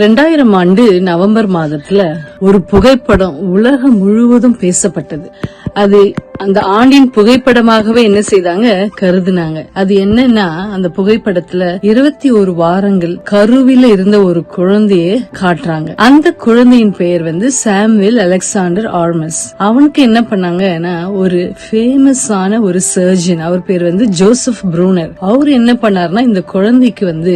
2000 ஆண்டு நவம்பர் மாதத்துல ஒரு புகைப்படம் உலகம் முழுவதும் பேசப்பட்டது. அது அந்த ஆண்டின் புகைப்படமாகவே என்ன செய்தாங்க, கருதுனாங்க. அது என்னன்னா, அந்த புகைப்படத்துல 21 வாரங்கள் கருவில இருந்த ஒரு குழந்தைய காட்டுறாங்க. அந்த குழந்தையின் பெயர் சாமுவேல் அலெக்சாண்டர் ஆர்மஸ். அவனுக்கு என்ன பண்ணாங்கன்னா, ஒரு ஃபேமஸான ஒரு சர்ஜன், அவர் பேர் ஜோசப் ப்ரூனர். அவர் என்ன பண்ணாருன்னா, இந்த குழந்தைக்கு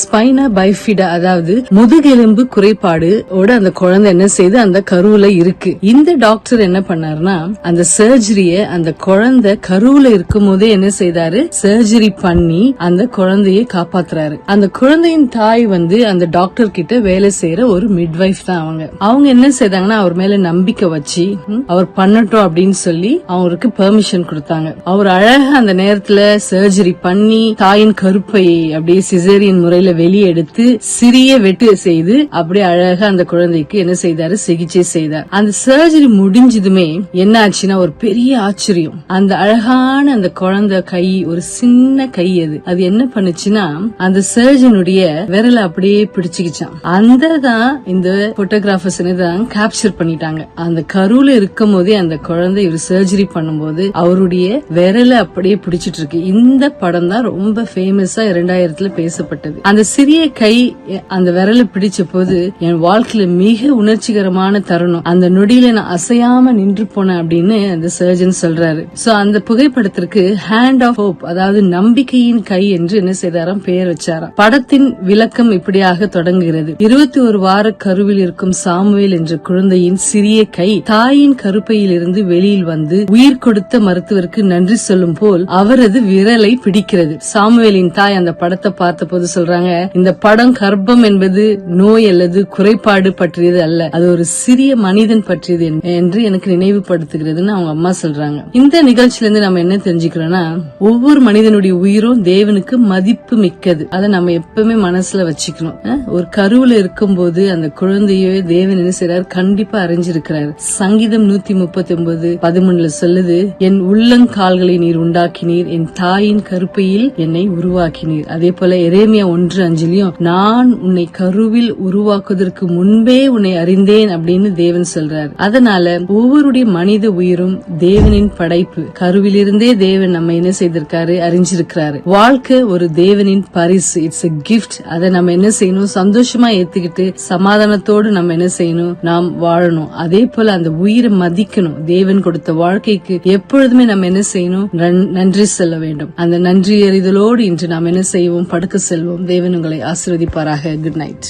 ஸ்பைனா பைஃபிடா, அதாவது முதுகெலும்பு குறைபாடு ஓட அந்த குழந்தை என்ன செய்து அந்த கருவுல இருக்கு. இந்த டாக்டர் என்ன பண்ணாருன்னா, அந்த சர்ஜரிய அந்த குழந்தை கருவுல இருக்கும் போதே என்ன செய்தாரு, சர்ஜரி பண்ணி அந்த குழந்தையை காப்பாத்துறாரு. அந்த குழந்தையின் தாய் அந்த டாக்டர் கிட்ட வேலை செய்யற ஒரு மிட்வைஃப் தான். அவங்க என்ன செய்தாங்கன்னா, அவர் மேல நம்பிக்கை வச்சு அவர் பண்ணட்டும் அப்படின்னு சொல்லி அவருக்கு பெர்மிஷன் கொடுத்தாங்க. அவர் அழகா அந்த நேரத்துல சர்ஜரி பண்ணி தாயின் கருப்பை அப்படியே சிசேரியன் முறையில வெளியே எடுத்து சிறிய வெட்டு செய்து அப்படியே அழகா அந்த குழந்தைக்கு என்ன செய்தாரு, சிகிச்சை செய்தார். அந்த சர்ஜரி முடிஞ்சதுமே என்ன ஆச்சுன்னா, ஒரு பெரிய ஆச்சரியம். அந்த அழகான அந்த குழந்தை கை, ஒரு சின்ன கை, அது என்ன பண்ணுச்சுன்னா, அந்த சர்ஜனுடைய விரலை அப்படியே பிடிச்சுக்கிச்சான். அந்த தான் இந்த போட்டோகிராஃபர்ஸ் கேப்சர் பண்ணிட்டாங்க. அந்த கருவுல இருக்கும் போதே அந்த குழந்தை இவர் சர்ஜரி பண்ணும்போது அவருடைய விரலை அப்படியே பிடிச்சிட்டு இருக்கு. இந்த படம் தான் ரொம்ப ஃபேமஸா 2000 பேசப்பட்டது. அந்த சிறிய கை அந்த விரலை பிடிச்ச போது என் வாழ்க்கையில மிக உணர்ச்சிகரமான தருணம். அந்த நொடியில நான் அசையாம நின்று போனேன் அப்படின்னு அந்த சர்ஜன் சொல்றாரு. சோ அந்த புகைப்படத்திற்கு ஹேண்ட் ஆஃப் ஹோப், அதாவது நம்பிக்கையின் கை என்று என்ன செய்தாராம், பெயர் வச்சாராம். படத்தின் விளக்கம் இப்படியாக தொடங்குகிறது. 21 வார கருவில் இருக்கும் சாமுவேல் என்ற குழந்தையின் சிறிய கை தாயின் கருப்பையில் இருந்து வெளியில் வந்து உயிர் கொடுத்த மருத்துவருக்கு நன்றி சொல்லும் போல் அவரது விரலை பிடிக்கிறது. சாமுவேலின் தாய் அந்த படத்தை பார்த்த போது சொல்றாங்க, இந்த படம் கர்ப்பம் என்பது நோய் அல்லது குறைபாடு பற்றியது அல்ல, அது ஒரு சிறிய மனிதன் பற்றியது என்று எனக்கு நினைவுபடுத்துகிறதுன்னு அவங்க அம்மா சொல்றாங்க. இந்த நிகழ்ச்சியில இருந்து நம்ம என்ன தெரிஞ்சுக்கிறோம்னா, ஒவ்வொரு மனிதனுடைய உயிரும் தேவனுக்கு மதிப்பு மிக்கது. அதை நம்ம எப்பவுமே மனசுல வச்சுக்கணும். ஒரு கருவுல இருக்கும் போது அந்த குழந்தையோ தேவன் என்ன செய்யறாரு, கண்டிப்பா அறிஞ்சிருக்கிறாரு. சங்கீதம் 139:13 சொல்லுது, என் உள்ளங்கால்களை நீர் உண்டாக்கினீர், என் தாயின் கருப்பையில் என்னை உருவாக்கினீர். அதே போல எரேமியா 1:5 நான் உன்னை கருவில் உருவாக்குவதற்கு முன்பே உன்னை அறிந்தேன் அப்படின்னு தேவன் சொல்றாரு. அதனால ஒவ்வொருடைய மனித உயிரும் தேவனின் படைப்பு. கருவிலிருந்தே தேவன் நம்ம என்ன செய்திருக்காரு, அறிஞ்சிருக்கிறாரு. வாழ்க்கை ஒரு தேவனின் பரிசு, இட்ஸ் a gift. அதை நம்ம என்ன செய்யணும், சந்தோஷமா ஏத்துக்கிட்டு சமாதானத்தோடு நம்ம என்ன செய்யணும், நாம் வாழணும். அதே போல அந்த உயிரை மதிக்கணும். தேவன் கொடுத்த வாழ்க்கைக்கு எப்பொழுதுமே நம்ம என்ன செய்யணும், நன்றி சொல்ல வேண்டும். அந்த நன்றி அறிதலோடு இன்று நாம் என்ன செய்வோம், படுக்க செல்வோம். தேவன் உங்களை ஆசீர்வதிப்பாராக. Good night.